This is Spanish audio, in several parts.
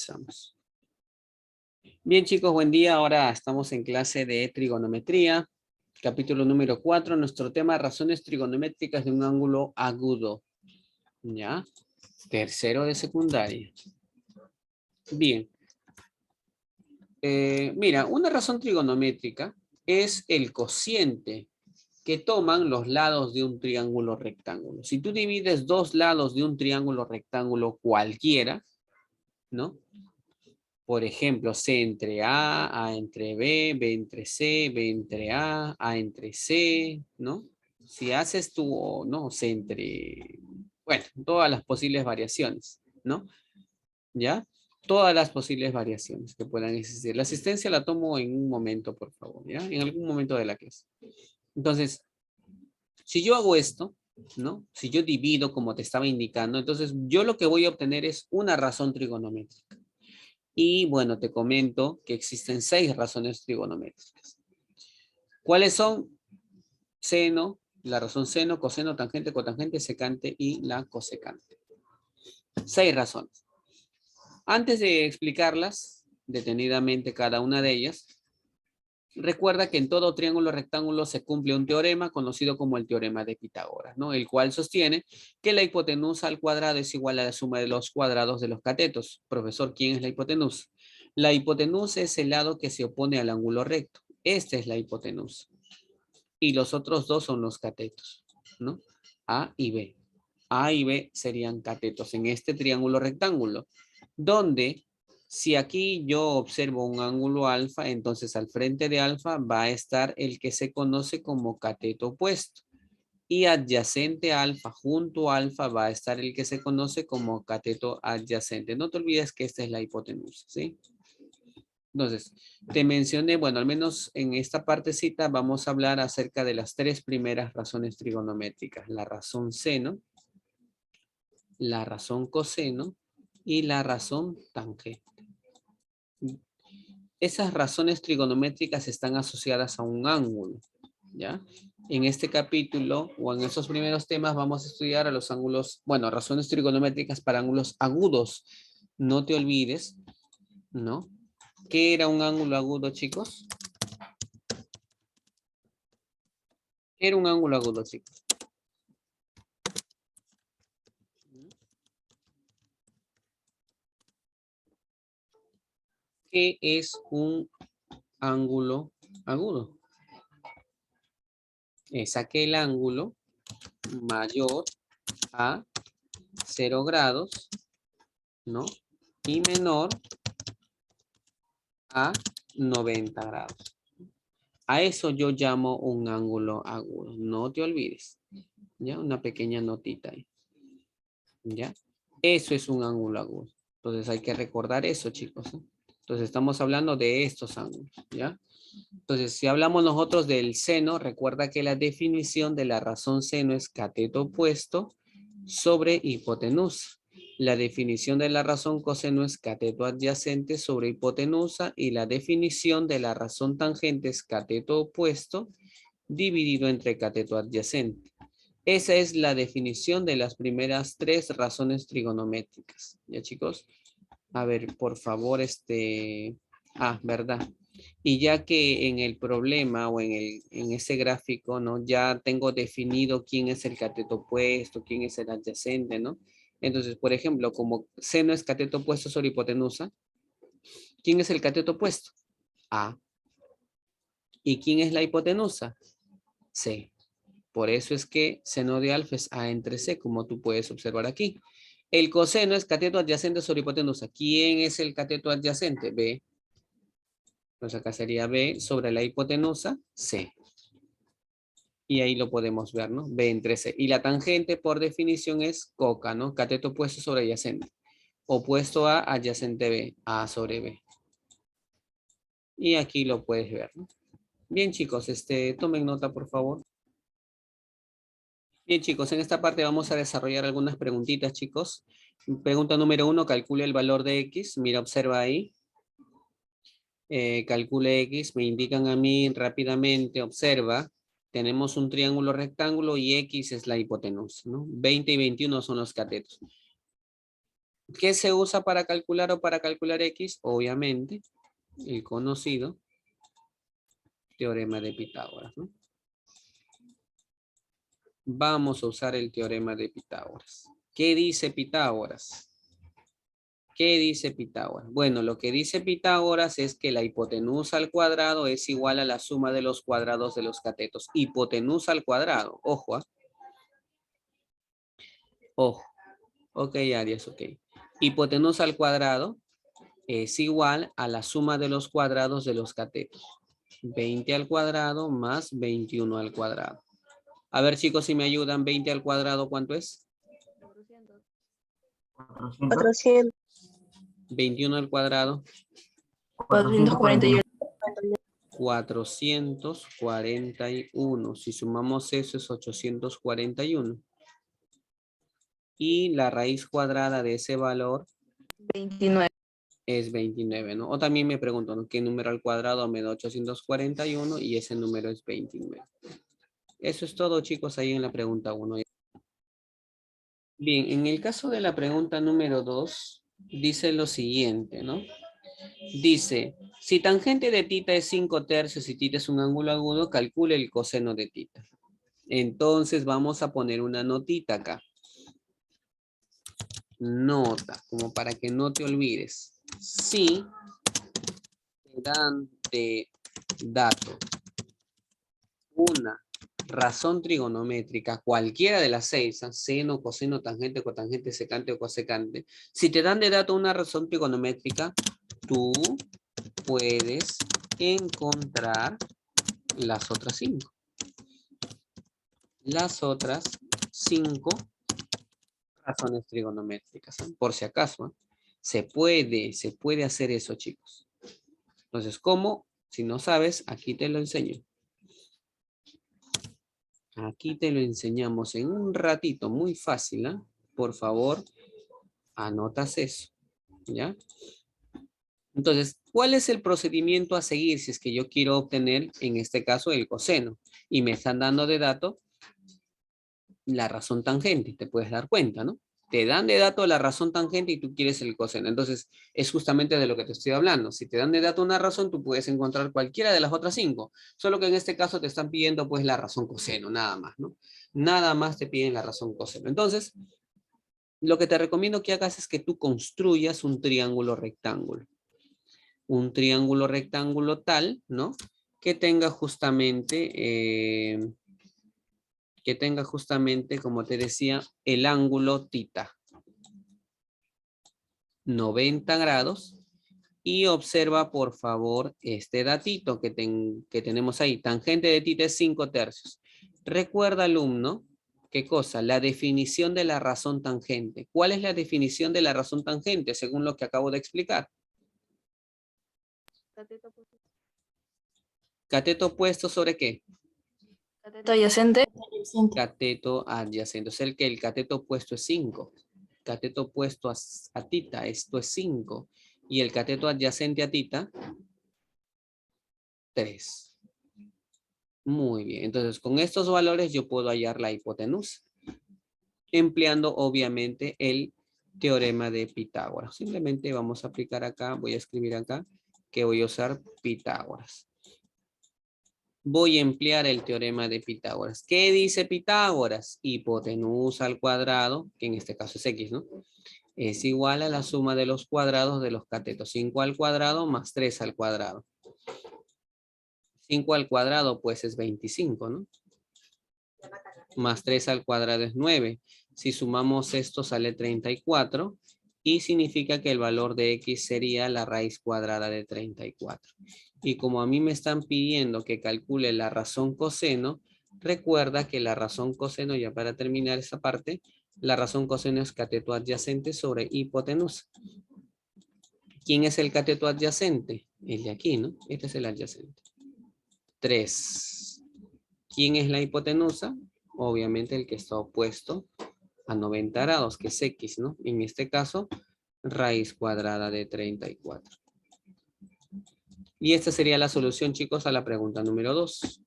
Empezamos. Bien, chicos, buen día. Ahora estamos en clase de trigonometría, capítulo número 4. Nuestro tema, razones trigonométricas de un ángulo agudo. ¿Ya? Tercero de secundaria. Bien. Mira, una razón trigonométrica es el cociente que toman los lados de un triángulo rectángulo. Si tú divides dos lados de un triángulo rectángulo cualquiera, ¿no? Por ejemplo, C entre A entre B, B entre C, B entre A entre C, ¿no? Si haces tú, ¿no? C entre, bueno, todas las posibles variaciones, ¿no? ¿Ya? Todas las posibles variaciones que puedan existir. La asistencia la tomo en un momento, por favor, ¿ya? En algún momento de la clase. Entonces, si yo hago esto, ¿no? Si yo divido como te estaba indicando, entonces yo lo que voy a obtener es una razón trigonométrica. Y bueno, te comento que existen 6 razones trigonométricas. ¿Cuáles son? Seno, la razón seno, coseno, tangente, cotangente, secante y la cosecante. 6 razones. Antes de explicarlas detenidamente cada una de ellas, recuerda que en todo triángulo rectángulo se cumple un teorema conocido como el teorema de Pitágoras, ¿no? El cual sostiene que la hipotenusa al cuadrado es igual a la suma de los cuadrados de los catetos. Profesor, ¿quién es la hipotenusa? La hipotenusa es el lado que se opone al ángulo recto. Esta es la hipotenusa. Y los otros dos son los catetos, ¿no? A y B. A y B serían catetos en este triángulo rectángulo, donde si aquí yo observo un ángulo alfa, entonces al frente de alfa va a estar el que se conoce como cateto opuesto. Y adyacente a alfa, junto a alfa, va a estar el que se conoce como cateto adyacente. No te olvides que esta es la hipotenusa, ¿sí? Entonces, te mencioné, bueno, al menos en esta partecita vamos a hablar acerca de las 3 primeras razones trigonométricas. La razón seno, la razón coseno y la razón tangente. Esas razones trigonométricas están asociadas a un ángulo, ¿ya? En este capítulo o en esos primeros temas vamos a estudiar a los ángulos, bueno, razones trigonométricas para ángulos agudos. No te olvides, ¿no? ¿Qué era un ángulo agudo, chicos? ¿Qué era un ángulo agudo, chicos? ¿Qué es un ángulo agudo? Es aquel ángulo mayor a 0 grados, ¿no? Y menor a 90 grados. A eso yo llamo un ángulo agudo. No te olvides. ¿Ya? Una pequeña notita ahí. ¿Ya? Eso es un ángulo agudo. Entonces hay que recordar eso, chicos, ¿eh? Entonces estamos hablando de estos ángulos, ¿ya? Entonces, si hablamos nosotros del seno, recuerda que la definición de la razón seno es cateto opuesto sobre hipotenusa. La definición de la razón coseno es cateto adyacente sobre hipotenusa y la definición de la razón tangente es cateto opuesto dividido entre cateto adyacente. Esa es la definición de las primeras 3 razones trigonométricas. ¿Ya, chicos? A ver, por favor, ¿verdad? Y ya que en el problema o en ese gráfico, ¿no? Ya tengo definido quién es el cateto opuesto, quién es el adyacente, ¿no? Entonces, por ejemplo, como seno es cateto opuesto sobre hipotenusa, ¿quién es el cateto opuesto? A. ¿Y quién es la hipotenusa? C. Por eso es que seno de alfa es A entre C, como tú puedes observar aquí. El coseno es cateto adyacente sobre hipotenusa. ¿Quién es el cateto adyacente? B. Entonces acá sería B sobre la hipotenusa, C. Y ahí lo podemos ver, ¿no? B entre C. Y la tangente, por definición, es coca, ¿no? Cateto opuesto sobre adyacente. Opuesto a adyacente B, A sobre B. Y aquí lo puedes ver, ¿no? Bien, chicos, tomen nota, por favor. Bien, chicos, en esta parte vamos a desarrollar algunas preguntitas, chicos. Pregunta número 1, calcule el valor de X. Mira, observa ahí. Calcule X, me indican a mí rápidamente, observa. Tenemos un triángulo rectángulo y X es la hipotenusa, ¿no? 20 y 21 son los catetos. ¿Qué se usa para calcular o para calcular X? Obviamente, el conocido teorema de Pitágoras, ¿no? Vamos a usar el teorema de Pitágoras. ¿Qué dice Pitágoras? ¿Qué dice Pitágoras? Bueno, lo que dice Pitágoras es que la hipotenusa al cuadrado es igual a la suma de los cuadrados de los catetos. Hipotenusa al cuadrado. Ojo, ¿ah? Ojo. Ok, Arias, ok. Hipotenusa al cuadrado es igual a la suma de los cuadrados de los catetos. 20 al cuadrado más 21 al cuadrado. A ver, chicos, si me ayudan. 20 al cuadrado, ¿cuánto es? 400. 21 al cuadrado. 441. 441. Si sumamos eso es 841. Y la raíz cuadrada de ese valor 29. es 29, ¿no? O también me pregunto, ¿no? ¿Qué número al cuadrado me da 841? Y ese número es 29. Eso es todo, chicos, ahí en la pregunta 1. Bien, en el caso de la pregunta número 2, dice lo siguiente, ¿no? Dice, si tangente de tita es 5 tercios y tita es un ángulo agudo, calcule el coseno de tita. Entonces vamos a poner una notita acá. Nota, como para que no te olvides. Si te dan de dato una razón trigonométrica, cualquiera de las 6, seno, coseno, tangente, cotangente, secante o cosecante, si te dan de dato una razón trigonométrica, tú puedes encontrar las otras 5. Las otras 5 razones trigonométricas, ¿eh? Por si acaso, ¿eh? Se puede hacer eso, chicos. Entonces, ¿cómo? Si no sabes, aquí te lo enseño. Aquí te lo enseñamos en un ratito, muy fácil, ¿eh? Por favor, anotas eso, ¿ya? Entonces, ¿cuál es el procedimiento a seguir si es que yo quiero obtener, en este caso, el coseno? Y me están dando de dato la razón tangente, te puedes dar cuenta, ¿no? Te dan de dato la razón tangente y tú quieres el coseno. Entonces, es justamente de lo que te estoy hablando. Si te dan de dato una razón, tú puedes encontrar cualquiera de las otras 5. Solo que en este caso te están pidiendo pues la razón coseno, nada más, ¿no? Nada más te piden la razón coseno. Entonces, lo que te recomiendo que hagas es que tú construyas un triángulo rectángulo. Un triángulo rectángulo tal, ¿no? Que tenga justamente... como te decía, el ángulo tita. 90 grados. Y observa, por favor, este datito que tenemos ahí. Tangente de tita es 5 tercios. Recuerda, alumno, ¿qué cosa? La definición de la razón tangente. ¿Cuál es la definición de la razón tangente, según lo que acabo de explicar? ¿Cateto opuesto sobre qué? Cateto adyacente. Cateto adyacente. O sea, el cateto opuesto es 5. Cateto opuesto a tita, esto es 5. Y el cateto adyacente a tita, 3. Muy bien. Entonces, con estos valores yo puedo hallar la hipotenusa, empleando obviamente el teorema de Pitágoras. Simplemente vamos a aplicar acá, voy a escribir acá, que voy a usar Pitágoras. Voy a emplear el teorema de Pitágoras. ¿Qué dice Pitágoras? Hipotenusa al cuadrado, que en este caso es X, ¿no? Es igual a la suma de los cuadrados de los catetos. 5 al cuadrado más 3 al cuadrado. 5 al cuadrado pues es 25, ¿no? Más 3 al cuadrado es 9. Si sumamos esto sale 34 y significa que el valor de X sería la raíz cuadrada de 34. Y como a mí me están pidiendo que calcule la razón coseno, recuerda que la razón coseno, ya para terminar esta parte, la razón coseno es cateto adyacente sobre hipotenusa. ¿Quién es el cateto adyacente? El de aquí, ¿no? Este es el adyacente. 3. ¿Quién es la hipotenusa? Obviamente el que está opuesto a 90 grados, que es X, ¿no? En este caso, raíz cuadrada de 34. Y esta sería la solución, chicos, a la pregunta número 2.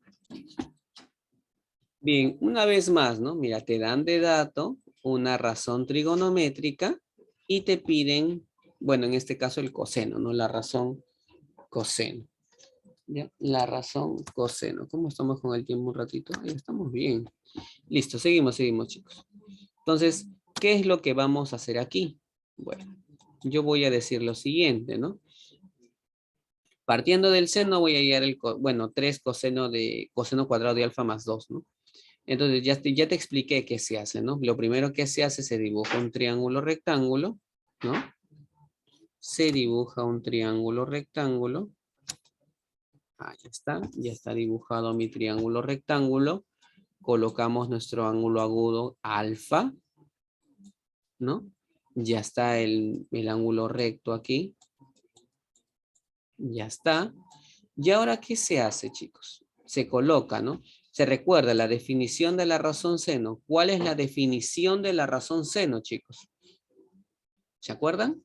Bien, una vez más, ¿no? Mira, te dan de dato una razón trigonométrica, y te piden, bueno, en este caso el coseno, ¿no? La razón coseno. ¿Ya? La razón coseno. ¿Cómo estamos con el tiempo un ratito? Ahí estamos bien. Listo, seguimos, chicos. Entonces, ¿qué es lo que vamos a hacer aquí? Bueno, yo voy a decir lo siguiente, ¿no? Partiendo del seno voy a hallar el, bueno, 3 coseno cuadrado de alfa más 2, ¿no? Entonces ya te expliqué qué se hace, ¿no? Lo primero que se hace, se dibuja un triángulo rectángulo, ¿no? Se dibuja un triángulo rectángulo. Ahí está, ya está dibujado mi triángulo rectángulo. Colocamos nuestro ángulo agudo alfa, ¿no? Ya está el ángulo recto aquí. Ya está. ¿Y ahora qué se hace, chicos? Se coloca, ¿no? Se recuerda la definición de la razón seno. ¿Cuál es la definición de la razón seno, chicos? ¿Se acuerdan?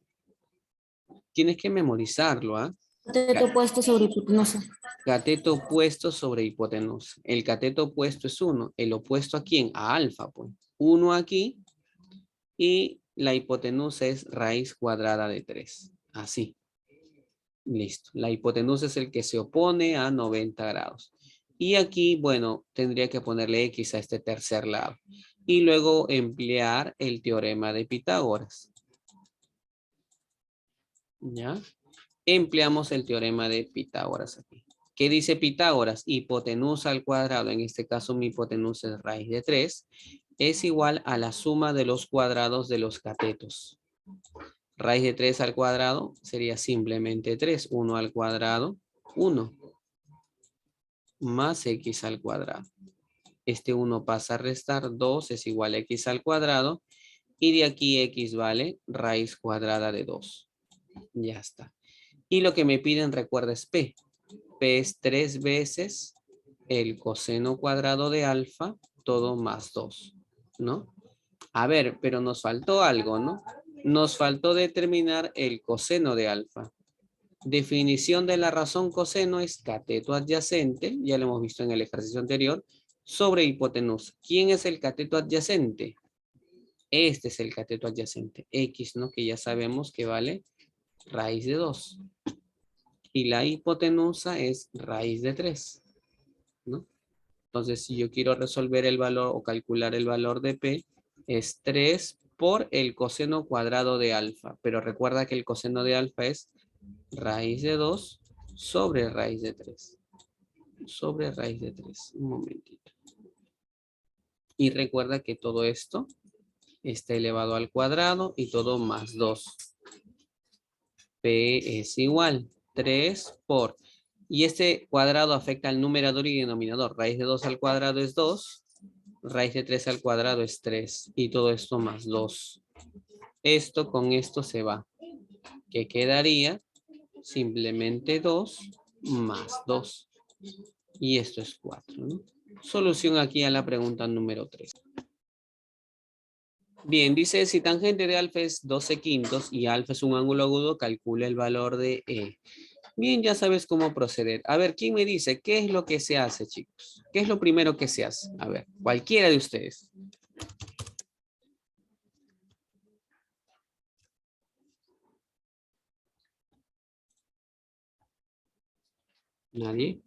Tienes que memorizarlo, ¿ah? Cateto opuesto sobre hipotenusa. Cateto opuesto sobre hipotenusa. El cateto opuesto es 1. ¿El opuesto a quién? A alfa, pues. 1 aquí y la hipotenusa es raíz cuadrada de 3. Así. Listo. La hipotenusa es el que se opone a 90 grados. Y aquí, bueno, tendría que ponerle X a este tercer lado. Y luego emplear el teorema de Pitágoras. ¿Ya? Empleamos el teorema de Pitágoras aquí. ¿Qué dice Pitágoras? Hipotenusa al cuadrado, en este caso mi hipotenusa es raíz de 3, es igual a la suma de los cuadrados de los catetos. Raíz de 3 al cuadrado sería simplemente 3. 1 al cuadrado, 1. Más X al cuadrado. Este 1 pasa a restar, 2 es igual a X al cuadrado. Y de aquí X vale raíz cuadrada de 2. Ya está. Y lo que me piden, recuerda, es P. P es 3 veces el coseno cuadrado de alfa, todo más 2, ¿no? A ver, pero nos faltó algo, ¿no? Nos faltó determinar el coseno de alfa. Definición de la razón coseno es cateto adyacente, ya lo hemos visto en el ejercicio anterior, sobre hipotenusa. ¿Quién es el cateto adyacente? Este es el cateto adyacente, X, ¿no? Que ya sabemos que vale raíz de 2. Y la hipotenusa es raíz de 3, ¿no? Entonces, si yo quiero resolver el valor o calcular el valor de P, es 3 por el coseno cuadrado de alfa. Pero recuerda que el coseno de alfa es raíz de 2 sobre raíz de 3. Sobre raíz de 3. Un momentito. Y recuerda que todo esto está elevado al cuadrado y todo más 2. P es igual 3 por... Y este cuadrado afecta al numerador y denominador. Raíz de 2 al cuadrado es 2. Raíz de 3 al cuadrado es 3. Y todo esto más 2. Esto con esto se va. ¿Qué quedaría? Simplemente 2 más 2. Y esto es 4, ¿no? Solución aquí a la pregunta número 3. Bien, dice si tangente de alfa es 12 quintos y alfa es un ángulo agudo, calcula el valor de E. Bien, ya sabes cómo proceder. A ver, ¿quién me dice qué es lo que se hace, chicos? ¿Qué es lo primero que se hace? A ver, cualquiera de ustedes. ¿Nadie?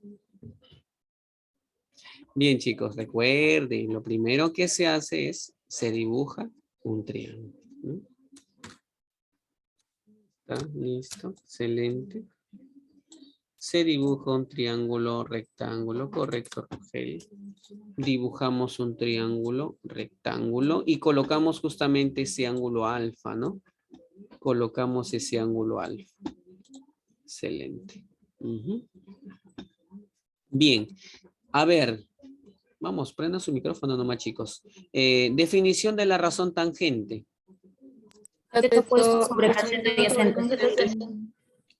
Bien, chicos, recuerden, lo primero que se hace es, se dibuja un triángulo, ¿no? ¿Está listo? Excelente. Se dibuja un triángulo rectángulo, correcto, Rogelio. Dibujamos un triángulo rectángulo y colocamos justamente ese ángulo alfa, ¿no? Colocamos ese ángulo alfa. Excelente. Bien, a ver, vamos, prenda su micrófono nomás, chicos. Definición de la razón tangente. Cateto opuesto sobre cateto adyacente.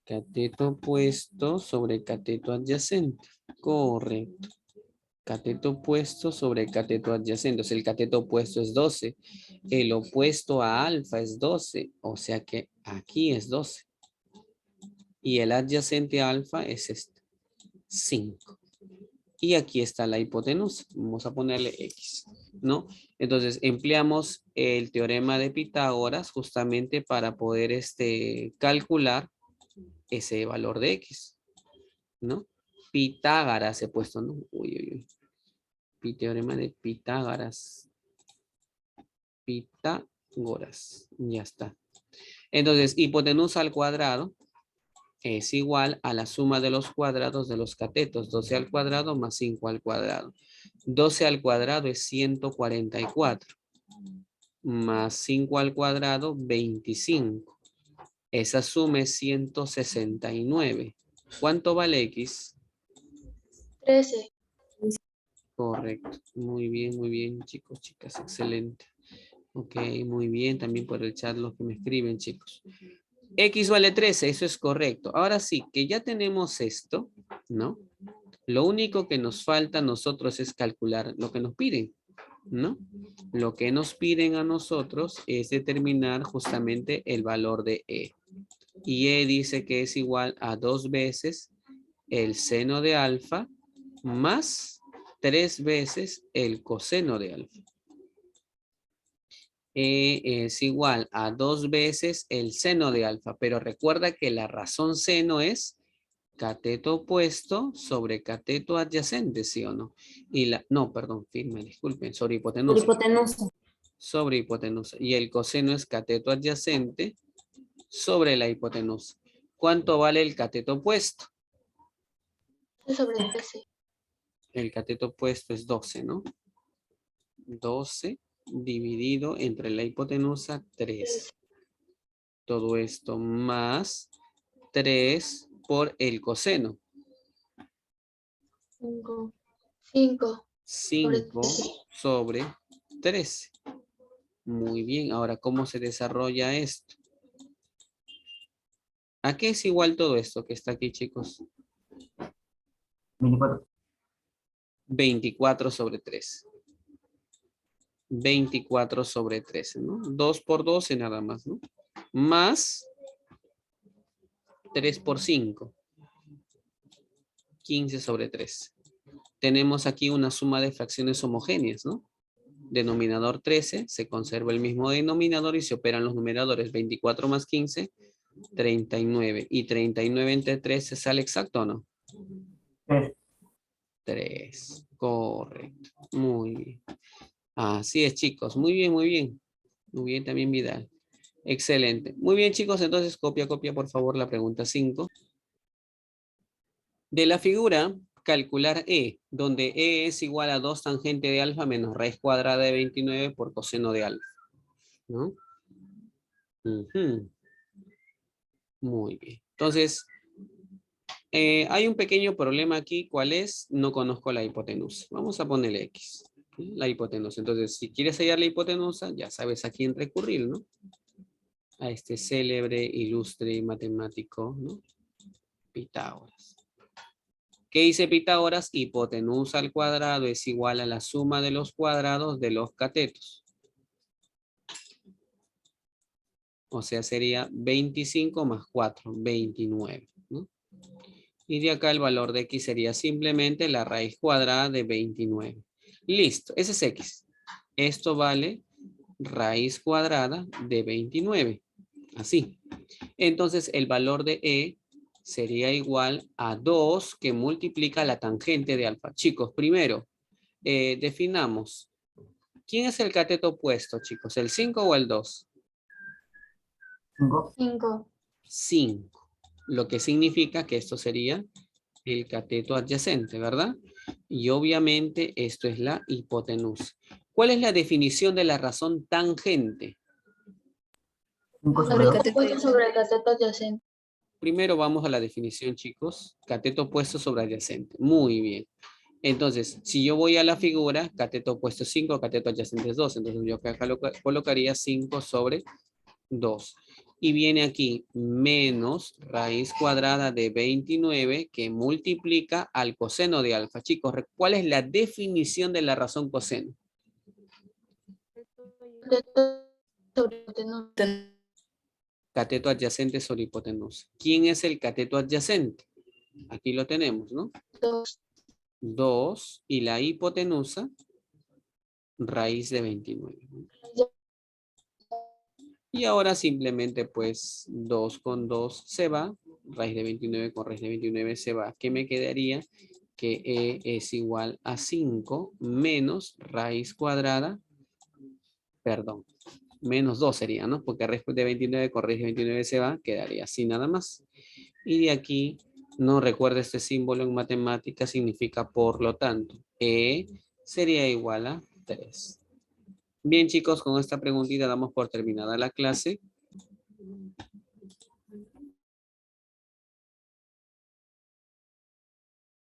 Cateto opuesto sobre cateto adyacente. Correcto. Cateto opuesto sobre cateto adyacente. O sea, el cateto opuesto es 12. El opuesto a alfa es 12. O sea que aquí es 12. Y el adyacente a alfa es este. 5. Y aquí está la hipotenusa. Vamos a ponerle X, ¿no? Entonces, empleamos el teorema de Pitágoras justamente para poder calcular ese valor de X, ¿no? Pitágoras he puesto, ¿no? Uy, uy, uy. Teorema de Pitágoras. Pitágoras. Ya está. Entonces, hipotenusa al cuadrado es igual a la suma de los cuadrados de los catetos. 12 al cuadrado más 5 al cuadrado. 12 al cuadrado es 144. Más 5 al cuadrado, 25. Esa suma es 169. ¿Cuánto vale X? 13. Correcto. Muy bien, chicos, chicas. Excelente. Ok, muy bien. También por el chat los que me escriben, chicos. X vale 13, eso es correcto. Ahora sí, que ya tenemos esto, ¿no? Lo único que nos falta a nosotros es calcular lo que nos piden, ¿no? Lo que nos piden a nosotros es determinar justamente el valor de E. Y E dice que es igual a 2 veces el seno de alfa más 3 veces el coseno de alfa. E es igual a 2 veces el seno de alfa, pero recuerda que la razón seno es cateto opuesto sobre cateto adyacente, ¿sí o no? No, perdón, firme, disculpen, sobre hipotenusa. Sobre hipotenusa. Sobre hipotenusa. Y el coseno es cateto adyacente sobre la hipotenusa. ¿Cuánto vale el cateto opuesto? Sobre 13. El cateto opuesto es 12, ¿no? 12 dividido entre la hipotenusa, 3. Todo esto más 3 por el coseno. 5. 5. 5 sobre 13. Muy bien. Ahora, ¿cómo se desarrolla esto? ¿A qué es igual todo esto que está aquí, chicos? 24. 24 sobre 3. 24 sobre 13, ¿no? 2 por 12 nada más, ¿no? Más 3 por 5. 15 sobre 3. Tenemos aquí una suma de fracciones homogéneas, ¿no? Denominador 13, se conserva el mismo denominador y se operan los numeradores. 24 más 15, 39. Y 39 entre 13 sale exacto, ¿o no? 3. 3. Correcto. Muy bien. Así es, chicos. Muy bien, muy bien. Muy bien también, Vidal. Excelente. Muy bien, chicos. Entonces, copia, por favor, la pregunta 5. De la figura, calcular E, donde E es igual a 2 tangente de alfa menos raíz cuadrada de 29 por coseno de alfa, ¿no? Muy bien. Entonces, hay un pequeño problema aquí. ¿Cuál es? No conozco la hipotenusa. Vamos a ponerle X. ¿Sí? La hipotenusa. Entonces, si quieres hallar la hipotenusa, ya sabes a quién recurrir, ¿no? A este célebre, ilustre matemático, ¿no? Pitágoras. ¿Qué dice Pitágoras? Hipotenusa al cuadrado es igual a la suma de los cuadrados de los catetos. O sea, sería 25 más 4, 29, ¿no? Y de acá el valor de X sería simplemente la raíz cuadrada de 29. Listo, ese es X. Esto vale raíz cuadrada de 29. Así. Entonces, el valor de E sería igual a 2 que multiplica la tangente de alfa. Chicos, primero, definamos. ¿Quién es el cateto opuesto, chicos? ¿El 5 o el 2? 5. 5. 5. Lo que significa que esto sería el cateto adyacente, ¿verdad? Y obviamente esto es la hipotenusa. ¿Cuál es la definición de la razón tangente? 5 Sobre sobre 2. opuesto sobre el cateto adyacente. Primero vamos a la definición, chicos. Cateto opuesto sobre adyacente. Muy bien. Entonces, si yo voy a la figura, cateto opuesto es 5, cateto adyacente es 2. Entonces yo acá colocaría 5 sobre 2. Y viene aquí menos raíz cuadrada de 29 que multiplica al coseno de alfa. Chicos, ¿cuál es la definición de la razón coseno? Cateto sobre hipotenusa. Cateto adyacente sobre hipotenusa. ¿Quién es el cateto adyacente? Aquí lo tenemos, ¿no? 2. 2 y la hipotenusa, raíz de 29. Y ahora simplemente pues 2 con 2 se va, raíz de 29 con raíz de 29 se va. ¿Qué me quedaría? Que E es igual a 5 menos raíz cuadrada, perdón, menos 2 sería, ¿no? Porque raíz de 29 con raíz de 29 se va, quedaría así nada más. Y de aquí, no recuerda este símbolo en matemáticas, significa por lo tanto, E sería igual a 3. Bien, chicos, con esta preguntita damos por terminada la clase.